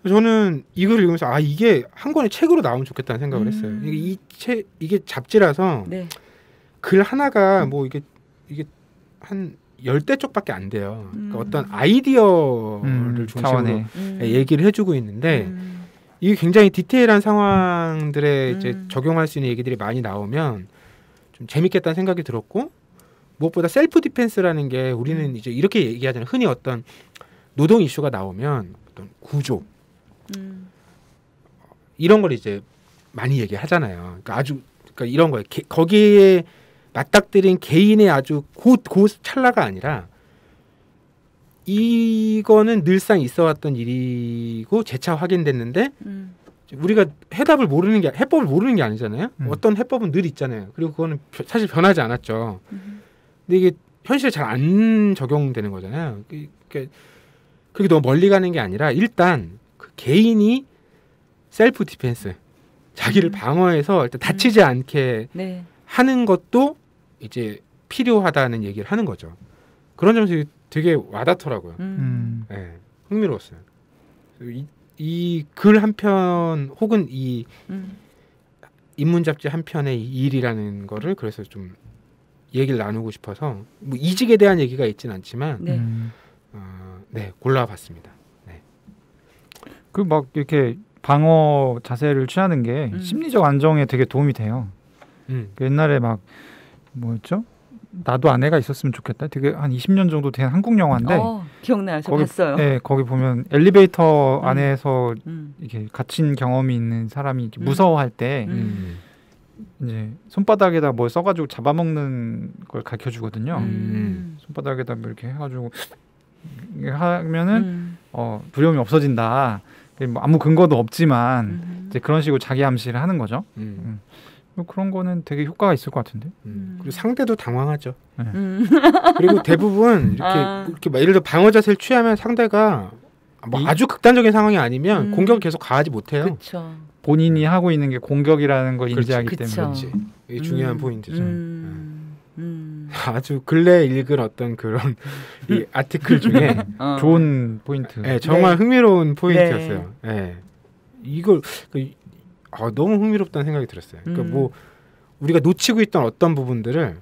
저는 이걸 읽으면서 이게 한 권의 책으로 나오면 좋겠다는 생각을 했어요. 이게 잡지라서 네. 글 하나가 뭐 이게 한 10대 쪽밖에 안 돼요. 그러니까 어떤 아이디어를 중심으로 얘기를 해주고 있는데 이게 굉장히 디테일한 상황들에 이제 적용할 수 있는 얘기들이 많이 나오면 좀 재밌겠다는 생각이 들었고 무엇보다 셀프 디펜스라는 게 우리는 이제 이렇게 얘기하잖아요. 흔히 어떤 노동 이슈가 나오면 어떤 구조 이런 걸 이제 많이 얘기하잖아요. 그러니까 이런 거예요. 거기에 맞닥뜨린 개인의 아주 곧 찰나가 아니라 이거는 늘상 있어왔던 일이고 재차 확인됐는데 우리가 해법을 모르는 게 아니잖아요. 어떤 해법은 늘 있잖아요. 그리고 그거는 사실 변하지 않았죠. 근데 이게 현실에 잘 안 적용되는 거잖아요. 그게 너무 멀리 가는 게 아니라 일단 그 개인이 셀프 디펜스 자기를 방어해서 일단 다치지 않게 네. 하는 것도 이제 필요하다는 얘기를 하는 거죠. 그런 점에서 되게 와닿더라고요. 네, 흥미로웠어요. 이 글 한 편 혹은 이 인문 잡지 한 편의 일이라는 거를 그래서 좀 얘기를 나누고 싶어서 뭐 이직에 대한 얘기가 있진 않지만 네, 골라봤습니다. 네. 그 막 이렇게 방어 자세를 취하는 게 심리적 안정에 되게 도움이 돼요. 옛날에 막 뭐였죠? 나도 아내가 있었으면 좋겠다. 되게 한 20년 정도 된 한국 영화인데 기억나요. 저 봤어요. 네, 거기 보면 엘리베이터 안에서 이렇게 갇힌 경험이 있는 사람이 이렇게 무서워할 때 이제 손바닥에다 뭘 써가지고 잡아먹는 걸 가르쳐 주거든요. 손바닥에다 뭐 이렇게 해가지고 하면은 두려움이 없어진다. 뭐 아무 근거도 없지만 이제 그런 식으로 자기 암시를 하는 거죠. 그런 거는 되게 효과가 있을 것 같은데. 그리고 상대도 당황하죠. 네. 그리고 대부분 이렇게 막 예를 들어 방어 자세를 취하면 상대가 뭐 아주 극단적인 상황이 아니면 공격을 계속 가하지 못해요. 그쵸. 본인이 하고 있는 게 공격이라는 걸 인지하기 때문에. 그렇지. 이게 중요한 포인트죠. 아주 근래 읽은 어떤 그런 이 아티클 중에 좋은 포인트. 네, 정말 흥미로운 포인트였어요. 네. 이걸 너무 흥미롭다는 생각이 들었어요. 그러니까 뭐 우리가 놓치고 있던 어떤 부분들을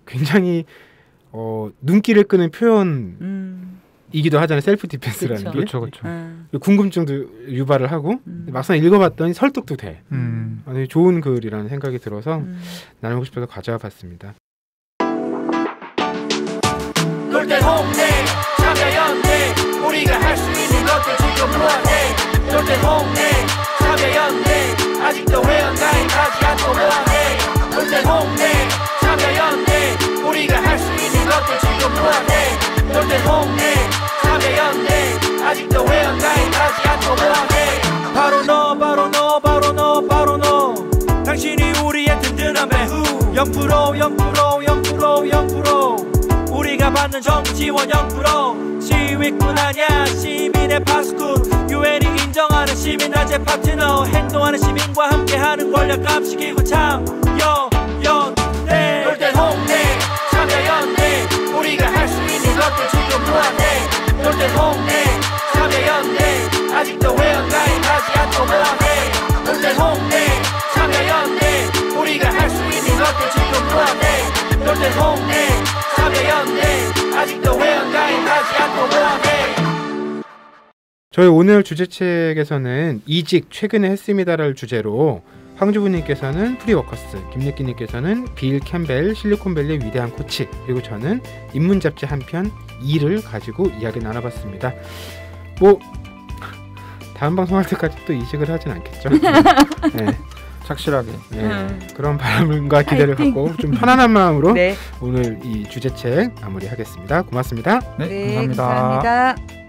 굉장히 눈길을 끄는 표현이기도 하잖아요. 셀프 디펜스라는 게. 그렇죠. 궁금증도 유발을 하고 막상 읽어봤더니 설득도 돼. 아주 좋은 글이라는 생각이 들어서 나누고 싶어서 가져와 봤습니다. 놀때 홍대 참여연대 우리가 할 수 있는 것들 지금 모아내. 놀때 홍대 참여연대 아직도 회원 가입하지 않고 뭐하네. 놀때 홍대 참여연대 우리가 할 수 있는 것들 지금 뭐하네. 놀때 홍대 참여연대 아직도 회원 가입하지 않고 뭐하네. 바로 너 바로 너 바로 너 바로 너 당신이 우리의 든든한 배후 0% 우리가 받는 정치원 0% 시위꾼 아냐 시민의 파수꾼 유엔이 인정하는 시민단체 파트너 행동하는 시민과 함께하는 권력 감시기구 참여연대. 놀때 홍대 참여연대 우리가 할 수 있는 것들 지금 모아내. 놀때 홍대 참여연대 아직도 회원 가입하지 않고 뭐하네. 놀때 홍대 참여연대 우리가 할 수 있는 것들 지금 모아내. 놀때 홍대 참여연대 아직도 회원 가입하지 않고 뭐하네. 저희 오늘 주제책에서는 이직 최근에 했습니다를 주제로 황주부님께서는 프리워커스, 김예끼님께서는 빌 캠벨 실리콘밸리의 위대한 코치, 그리고 저는 인문잡지 한 편 2를 가지고 이야기 나눠봤습니다. 뭐 다음 방송할 때까지 또 이직을 하진 않겠죠. 네. 착실하게. 네. 그런 바람과 기대를 갖고 좀 편안한 마음으로 오늘 이 주제책 마무리하겠습니다. 고맙습니다. 네, 감사합니다. 감사합니다.